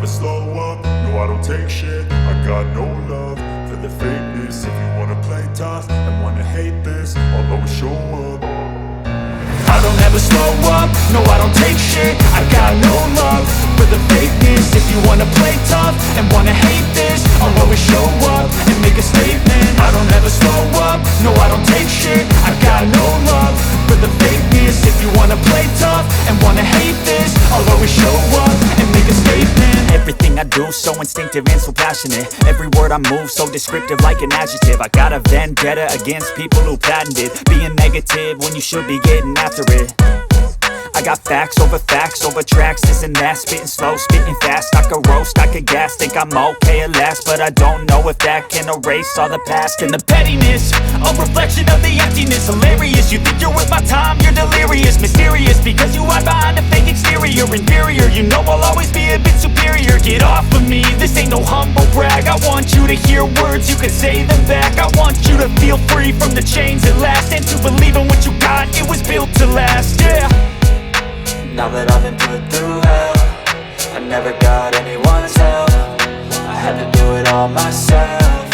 slow up, no I don't take shit. I got no love for the fakeness. If you wanna play tough and wanna hate this, I'll always show up. I don't ever slow up, no I don't take shit. I got no love for the fakeness. If you wanna play tough and wanna hate this, I'll always show up and make a statement. I don't ever slow up, no I don't take shit. I got no love for the fakeness. If you wanna play tough and wanna hate this, I'll always show up and make a statement. Everything I do so instinctive and so passionate. Every word I move so descriptive like an adjective. I got a vendetta against people who patented being negative when you should be getting after it. I got facts over tracks, this and that. Spitting slow, spitting fast, I could roast, I could gas. Think I'm okay at last, but I don't know if that can erase all the past. And the pettiness, a reflection of the emptiness. Hilarious, you think you're worth my time, you're delirious. Mysterious, because you hide behind a fake exterior. Inferior, you know I'll always be a bit superior. Get off of me, this ain't no humble brag. I want you to hear words, you can say them back. I want you to feel free from the chains at last, and to believe in what you got, it was built to last, yeah. Now that I've been put through hell, I never got anyone's help. I had to do it all myself.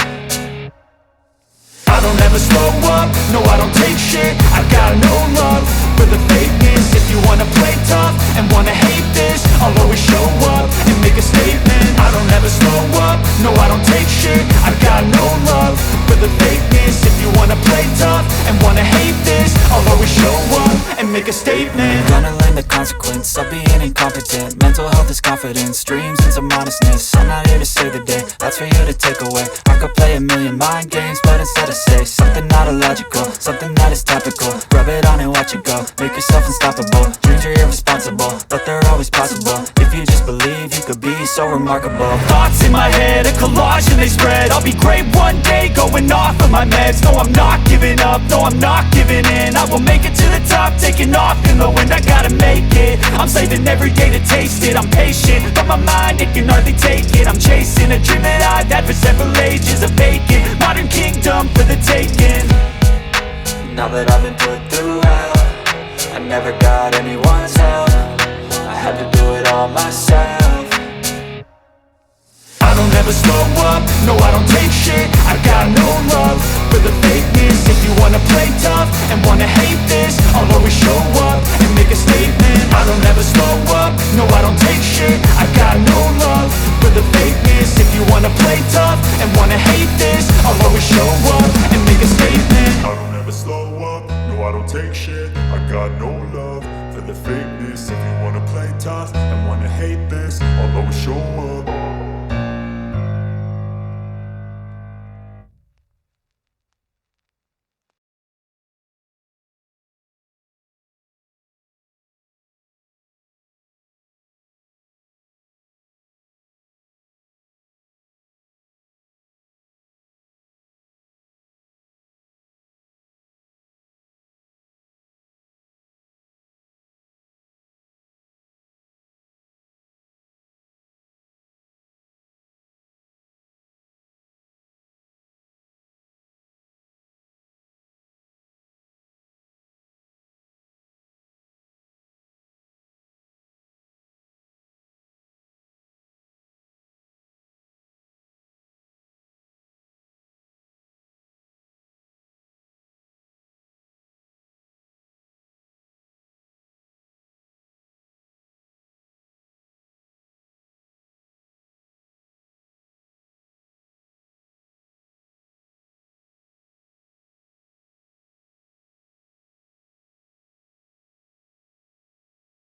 I don't ever slow up, no I don't take shit. I got no love for the fakeness. If you wanna play tough and wanna hate this, I'll always show up and make a statement. I don't ever slow up, no I don't take shit. I got no love for the fakeness. If you wanna play tough and wanna hate this, I'll always show up and make a statement. Gonna learn the consequence of being incompetent. Mental health is confidence, dreams and some honestness. I'm not here to save the day, that's for you to take away. I could play a million mind games, but instead I say something not illogical, something that is topical. Rub it on and watch it go, make yourself unstoppable. Dreams are irresponsible, but they're always possible. If you just believe, you could be so remarkable. Thoughts in my head, a collage and they spread. I'll be great one day, going off of my meds. No, I'm not giving up, no, I'm not giving in. I will make it to the top, taking off in the wind. I gotta make it, I'm saving every day to taste it. I'm patient, but my mind, it can hardly take it. I'm chasing a dream that I've had for several ages. A vacant, modern kingdom for the taking. Now that I've been put through hell, I never got anyone's help. I had to do it all myself. I don't ever slow up, no I don't take shit. I got no love for the fakeness. If you wanna play tough and wanna hate this, I'll always show up and make a statement. I don't ever slow up, no I don't take shit. I got no love for the fakeness. If you wanna play tough and wanna hate